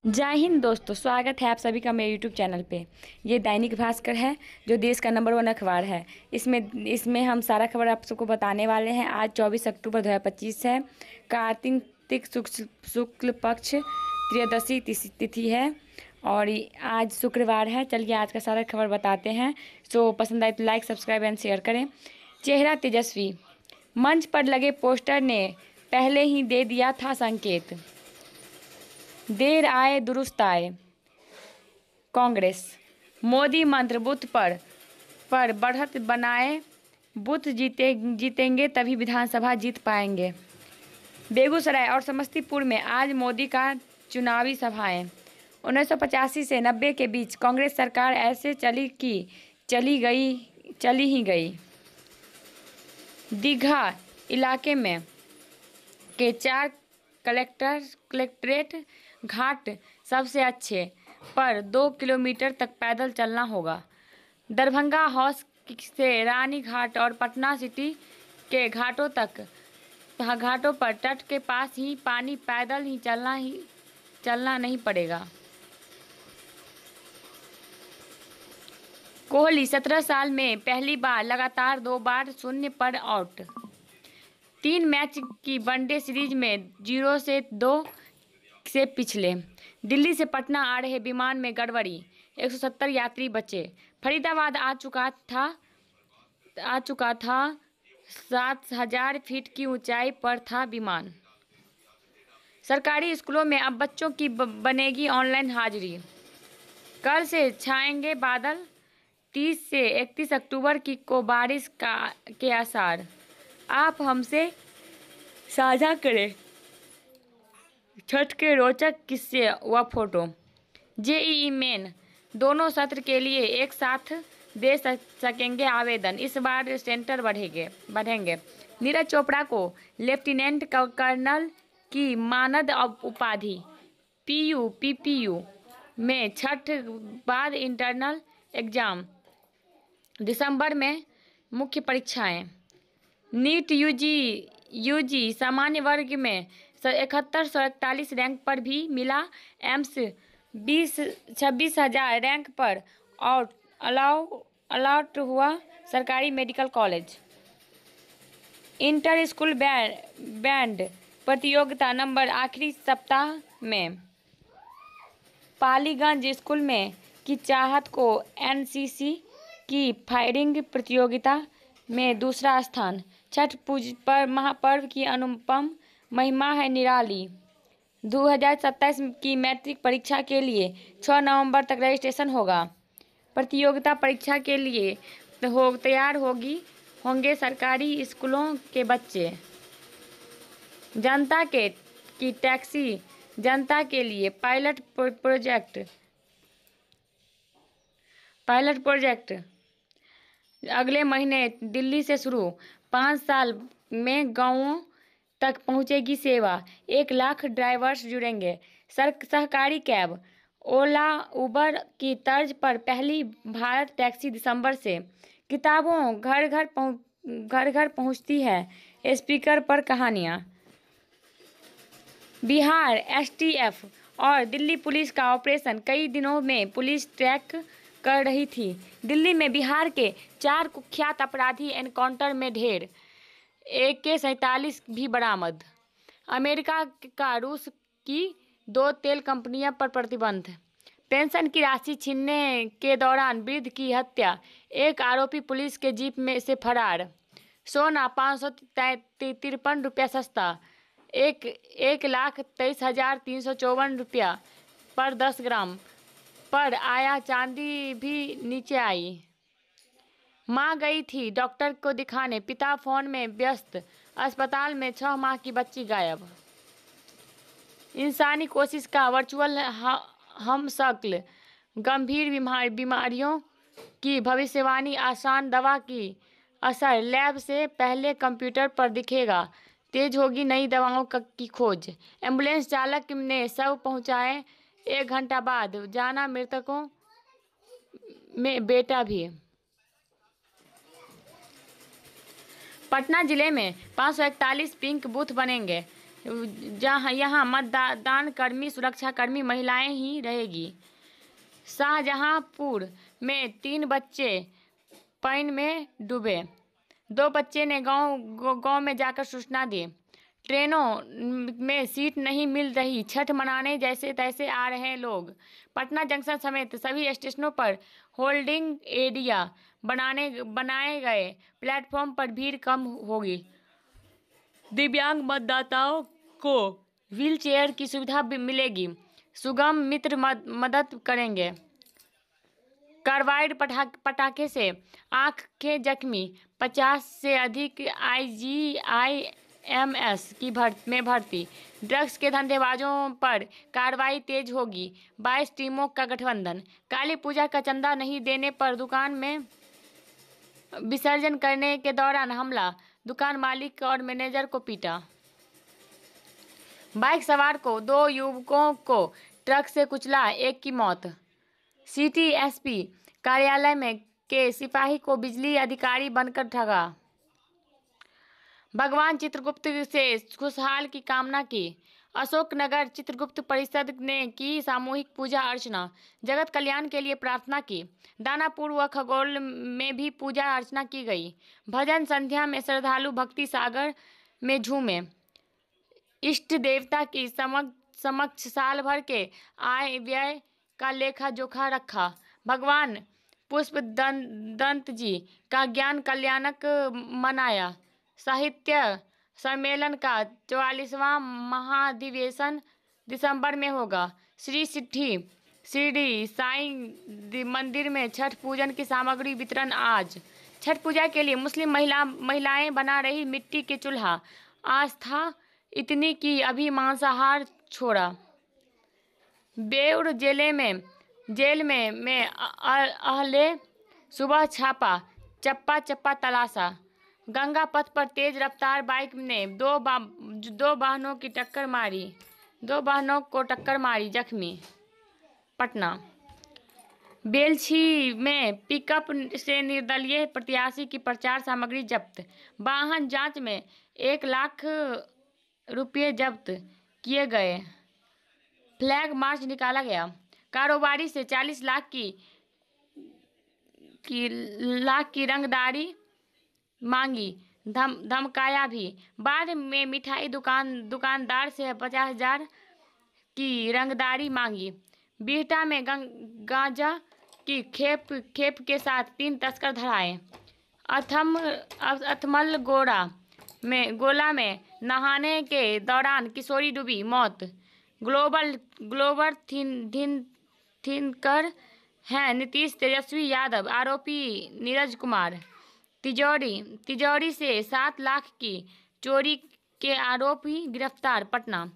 जय हिंद दोस्तों, स्वागत है आप सभी का मेरे यूट्यूब चैनल पे। ये दैनिक भास्कर है जो देश का नंबर 1 अखबार है। इसमें हम सारा खबर आप सबको बताने वाले हैं। आज 24 अक्टूबर 2025 है। कार्तिक शुक्ल पक्ष त्रयोदशी तिथि है और आज शुक्रवार है। चलिए आज का सारा खबर बताते हैं। सो पसंद आए तो लाइक, सब्सक्राइब एंड शेयर करें। चेहरा तेजस्वी, मंच पर लगे पोस्टर ने पहले ही दे दिया था संकेत। देर आए दुरुस्त आए। कांग्रेस, मोदी मंत्र बूथ पर बढ़त बनाए। बूथ जीतेंगे तभी विधानसभा जीत पाएंगे। बेगूसराय और समस्तीपुर में आज मोदी का चुनावी सभाएं। 1985 से 90 के बीच कांग्रेस सरकार ऐसे चली कि चली ही गई। दीघा इलाके में के 4 कलेक्ट्रेट घाट सबसे अच्छे, पर 2 किलोमीटर तक पैदल चलना होगा। दरभंगा हाउस से रानी घाट और पटना सिटी के घाटों पर तट के पास ही पानी, पैदल ही चलना नहीं पड़ेगा। कोहली 17 साल में पहली बार लगातार 2 बार शून्य पर आउट। 3 मैच की वनडे सीरीज में 0-2 से पिछले। दिल्ली से पटना आ रहे विमान में गड़बड़ी, 170 यात्री बचे। फरीदाबाद आ चुका था 7,000 फीट की ऊंचाई पर था विमान। सरकारी स्कूलों में अब बच्चों की बनेगी ऑनलाइन हाजिरी। कल से छाएंगे बादल, 30 से 31 अक्टूबर को बारिश के आसार। आप हमसे साझा करें छठ के रोचक किस्से व फोटो। जेईई मेन दोनों सत्र के लिए एक साथ दे सकेंगे आवेदन। इस बार सेंटर बढ़ेंगे। नीरज चोपड़ा को लेफ्टिनेंट कर्नल की मानद उपाधि। पीपीयू में छठ बाद इंटरनल एग्जाम। दिसंबर में मुख्य परीक्षाएं। नीट यूजी सामान्य वर्ग में 7141 रैंक पर भी मिला। एम्स 26,000 रैंक पर अलॉट हुआ सरकारी medical college. Inter school band प्रतियोगिता नंबर आखिरी सप्ताह में। पालीगंज स्कूल में की चाहत को एनसीसी की फायरिंग प्रतियोगिता में दूसरा स्थान। छठ पर महापर्व की अनुपम महिमा है निराली। 2027 की मैट्रिक परीक्षा के लिए 6 नवंबर तक रजिस्ट्रेशन होगा। प्रतियोगिता परीक्षा के लिए तैयार होंगे सरकारी स्कूलों के बच्चे। जनता की टैक्सी जनता के लिए पायलट प्रोजेक्ट अगले महीने दिल्ली से शुरू। 5 साल में गांवों तक पहुंचेगी सेवा। 1 लाख ड्राइवर्स जुड़ेंगे। सहकारी कैब ओला उबर की तर्ज पर पहली भारत टैक्सी दिसंबर से। किताबों घर घर पहुंचती है, स्पीकर पर कहानियां। बिहार एसटीएफ और दिल्ली पुलिस का ऑपरेशन कई दिनों में पुलिस ट्रैक कर रही थी। दिल्ली में बिहार के 4 कुख्यात अपराधी एनकाउंटर में ढेर। AK-47 भी बरामद। अमेरिका का रूस की 2 तेल कंपनियों पर प्रतिबंध। पेंशन की राशि छीनने के दौरान वृद्ध की हत्या, एक आरोपी पुलिस के जीप में से फरार। सोना 553 रुपया सस्ता, 1,23,354 रुपया पर 10 ग्राम पर आया। चांदी भी नीचे आई। मां गई थी डॉक्टर को दिखाने, पिता फोन में व्यस्त। अस्पताल में 6 माह की बच्ची गायब। इंसानी कोशिश का वर्चुअल हमशक्ल, गंभीर बीमारियों की भविष्यवाणी, आसान दवा की असर लैब से पहले कंप्यूटर पर दिखेगा। तेज होगी नई दवाओं की खोज। एम्बुलेंस चालक ने शव पहुंचाए 1 घंटा बाद, जाना मृतकों में बेटा भी। पटना जिले में 541 पिंक बूथ बनेंगे। जहाँ यहाँ मतदान कर्मी, सुरक्षाकर्मी महिलाएं ही रहेगी। शाहजहांपुर में 3 बच्चे पानी में डूबे, 2 बच्चे ने गांव में जाकर सूचना दी। ट्रेनों में सीट नहीं मिल रही, छठ मनाने जैसे तैसे आ रहे लोग। पटना जंक्शन समेत सभी स्टेशनों पर होल्डिंग एरिया बनाए गए, प्लेटफॉर्म पर भीड़ कम होगी। दिव्यांग मतदाताओं को व्हीलचेयर की सुविधा भी मिलेगी, सुगम मित्र मदद करेंगे। कार्बाइड पटाखे से आंखें जख्मी, 50 से अधिक IGIMS में भर्ती। ड्रग्स के धंधेबाजों पर कार्रवाई तेज होगी, 22 टीमों का गठबंधन। काली पूजा का चंदा नहीं देने पर दुकान में विसर्जन करने के दौरान हमला, दुकान मालिक और मैनेजर को पीटा। बाइक सवार को 2 युवकों को ट्रक से कुचला, 1 की मौत। सिटी एसपी कार्यालय में के सिपाही को बिजली अधिकारी बनकर ठगा। भगवान चित्रगुप्त से खुशहाल की कामना की। अशोकनगर चित्रगुप्त परिषद ने की सामूहिक पूजा अर्चना, जगत कल्याण के लिए प्रार्थना की। दानापुर व खगोल में भी पूजा अर्चना की गई। भजन संध्या में श्रद्धालु भक्ति सागर में झूमे। इष्ट देवता की समक्ष साल भर के आय व्यय का लेखा जोखा रखा। भगवान पुष्प दंत जी का ज्ञान कल्याणक मनाया। साहित्य सम्मेलन का 44वां महाधिवेशन दिसंबर में होगा। श्री सिद्धि शिरडी साईं मंदिर में छठ पूजन की सामग्री वितरण आज। छठ पूजा के लिए मुस्लिम महिलाएं बना रही मिट्टी के चूल्हा। आस्था इतनी कि अभी मांसाहार छोड़ा। बेउर जेल में अहले सुबह छापा, चप्पा तलाशा। गंगा पथ पर तेज रफ्तार बाइक ने दो वाहनों को टक्कर मारी, जख्मी। पटना बेलछी में पिकअप से निर्दलीय प्रत्याशी की प्रचार सामग्री जब्त। वाहन जांच में 1 लाख रुपये जब्त किए गए। फ्लैग मार्च निकाला गया। कारोबारी से 40 लाख की रंगदारी मांगी, धमकाया भी। बाद में मिठाई दुकानदार से 50,000 की रंगदारी मांगी। बिहटा में गांजा की खेप के साथ 3 तस्कर धराए। अथमल गोला में नहाने के दौरान किशोरी डूबी, मौत। ग्लोबल थिंकर हैं नीतीश तेजस्वी यादव, आरोपी नीरज कुमार। तिजौरी से 7 लाख की चोरी के आरोपी गिरफ्तार, पटना।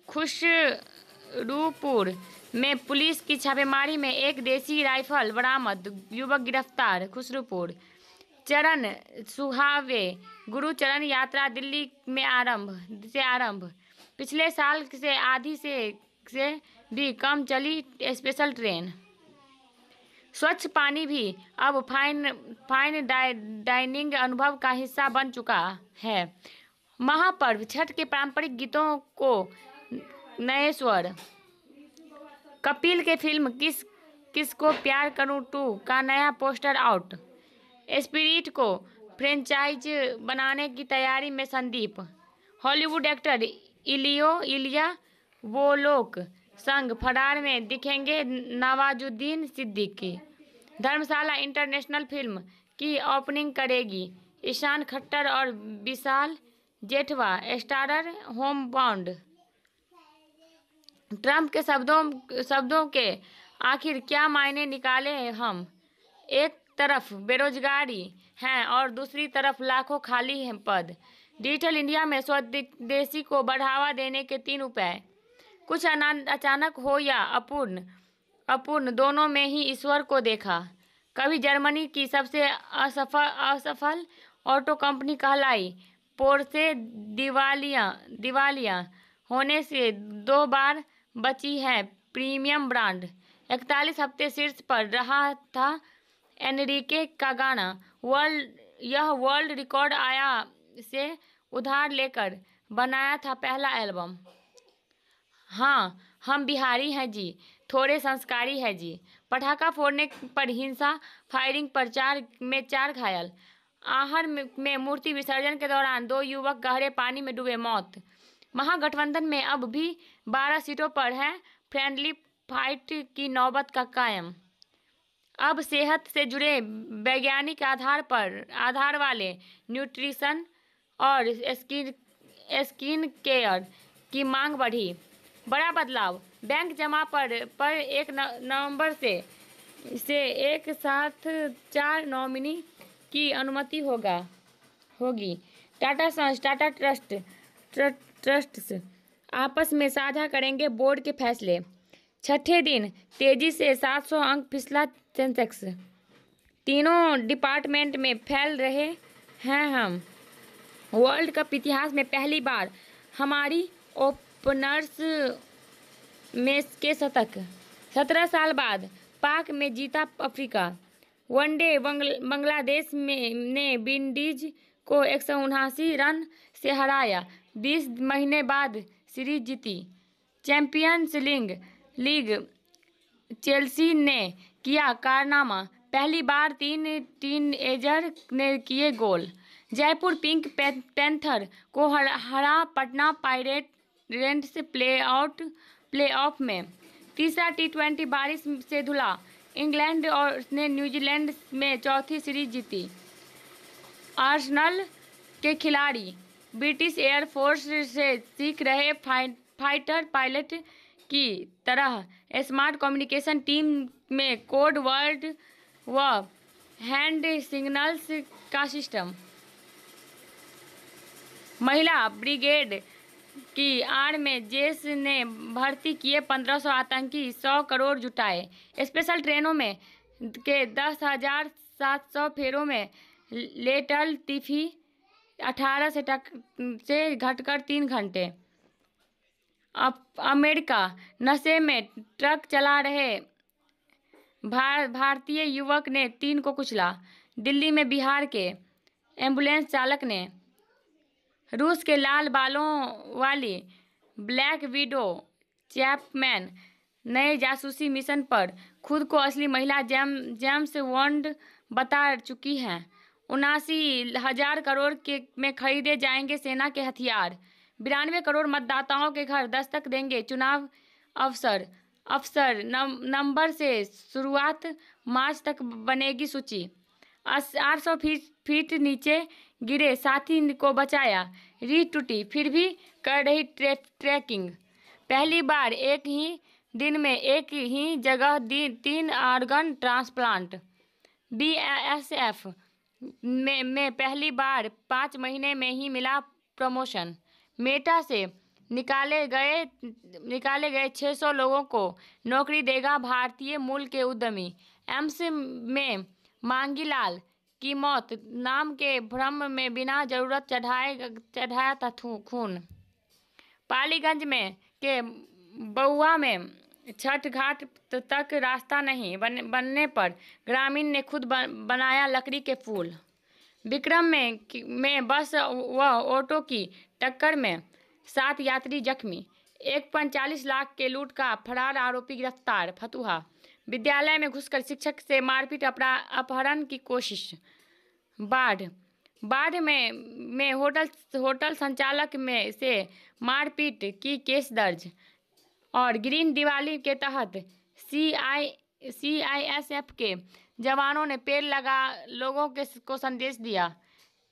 खुसरूपुर में पुलिस की छापेमारी में 1 देसी राइफल बरामद, युवक गिरफ्तार, खुसरूपुर। चरण सुहावे गुरु चरण यात्रा दिल्ली में आरंभ। पिछले साल से आधी से भी कम चली स्पेशल ट्रेन। स्वच्छ पानी भी अब फाइन डाइनिंग अनुभव का हिस्सा बन चुका है। महापर्व छठ के पारंपरिक गीतों को नए स्वर। कपिल के फिल्म किसको प्यार करूं 2 का नया पोस्टर आउट। स्पिरिट को फ्रेंचाइज बनाने की तैयारी में संदीप। हॉलीवुड एक्टर इलिया वोलोक संग फरार में दिखेंगे नवाजुद्दीन सिद्दीकी। धर्मशाला इंटरनेशनल फिल्म की ओपनिंग करेगी ईशान खट्टर और विशाल जेठवा, स्टारर होमबाउंड। ट्रंप के शब्दों के आखिर क्या मायने निकाले हम? एक तरफ बेरोजगारी है और दूसरी तरफ लाखों खाली हैं पद। डिजिटल इंडिया में स्वदेशी को बढ़ावा देने के 3 उपाय। कुछ अचानक हो या अपूर्ण, दोनों में ही ईश्वर को देखा। कभी जर्मनी की सबसे असफल ऑटो कंपनी कहलाई पोर्शे दिवालिया होने से 2 बार बची है प्रीमियम ब्रांड। 41 हफ्ते शीर्ष पर रहा था एनरिके का गाना। यह वर्ल्ड रिकॉर्ड आया से उधार लेकर बनाया था पहला एल्बम। हाँ, हम बिहारी हैं जी, थोड़े संस्कारी हैं जी। पटाखा फोड़ने पर हिंसा, फायरिंग पर 4 घायल। आहर में मूर्ति विसर्जन के दौरान 2 युवक गहरे पानी में डूबे, मौत। महागठबंधन में अब भी 12 सीटों पर है फ्रेंडली फाइट की नौबत का कायम। अब सेहत से जुड़े वैज्ञानिक आधार वाले न्यूट्रिशन और स्किन केयर की मांग बढ़ी। बड़ा बदलाव, बैंक जमा पर 1 नवंबर से एक साथ 4 नॉमिनी की अनुमति होगी। टाटा सन्स, टाटा ट्रस्ट्स आपस में साझा करेंगे बोर्ड के फैसले। छठे दिन तेजी से 700 अंक फिसला सेंसेक्स। तीनों डिपार्टमेंट में फैल रहे हैं हम। वर्ल्ड कप इतिहास में पहली बार हमारी ओपनर्स में के शतक। 17 साल बाद पाक में जीता अफ्रीका। वनडे बांग्लादेश ने विंडीज को 179 रन से हराया। 20 महीने बाद सीरीज जीती। चैंपियंस लीग चेल्सी ने किया कारनामा, पहली बार 3 टीनएजर ने किए गोल। जयपुर पिंक पैंथर को हरा पटना पायरेट्स प्लेऑफ में। तीसरा T20 बारिश से धुला। इंग्लैंड ने न्यूजीलैंड में चौथी सीरीज जीती। आर्सेनल के खिलाड़ी ब्रिटिश एयरफोर्स से सीख रहे फाइटर पायलट की तरह स्मार्ट कम्युनिकेशन टीम में कोड वर्ड व हैंड सिग्नल्स का सिस्टम। महिला ब्रिगेड की आड़ में जेश ने भर्ती किए 1500 आतंकी, 100 करोड़ जुटाए। स्पेशल ट्रेनों में के 10,700 फेरों में लेटल तिफी 18 से घटकर 3 घंटे। अमेरिका, नशे में ट्रक चला रहे भारतीय युवक ने 3 को कुचला। दिल्ली में बिहार के एम्बुलेंस चालक ने। रूस के लाल बालों वाली ब्लैक विडो चैपमैन नए जासूसी मिशन पर खुद को असली महिला जेम्स बॉन्ड बता चुकी हैं। 79,000 करोड़ में खरीदे जाएंगे सेना के हथियार। 92 करोड़ मतदाताओं के घर दस्तक देंगे चुनाव अफसर। नवंबर से शुरुआत, मार्च तक बनेगी सूची। 800 फीट नीचे गिरे साथी को बचाया। रीढ़ टूटी फिर भी कर रही ट्रैकिंग। पहली बार एक ही दिन में एक ही जगह 3 ऑर्गन ट्रांसप्लांट। BSF में पहली बार 5 महीने में ही मिला प्रमोशन। मेटा से निकाले गए 600 लोगों को नौकरी देगा भारतीय मूल के उद्यमी। एम्स में मांगीलाल की मौत, नाम के भ्रम में बिना जरूरत चढ़ाया था खून। पालीगंज में के बउआ में छठ घाट तक रास्ता नहीं बनने पर ग्रामीण ने खुद बनाया लकड़ी के फूल। विक्रम में बस व ऑटो की टक्कर में 7 यात्री जख्मी। 1.40 लाख के लूट का फरार आरोपी गिरफ्तार। फतुहा, विद्यालय में घुसकर शिक्षक से मारपीट, अपहरण की कोशिश। बाढ़ में होटल संचालक में से मारपीट की केस दर्ज। और ग्रीन दिवाली के तहत CISF के जवानों ने पेड़ लगा लोगों को संदेश दिया।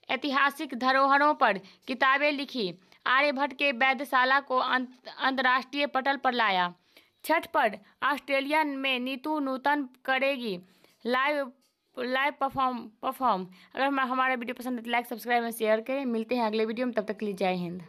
ऐतिहासिक धरोहरों पर किताबें लिखी। आर्यभट्ट के वेधशाला को अंतर्राष्ट्रीय पटल पर लाया। छठ पर ऑस्ट्रेलिया में नीतू नूतन करेगी लाइव परफॉर्म। अगर हमारा वीडियो पसंद है तो लाइक, सब्सक्राइब और शेयर करें। मिलते हैं अगले वीडियो में, तब तक के लिए जय हिंद।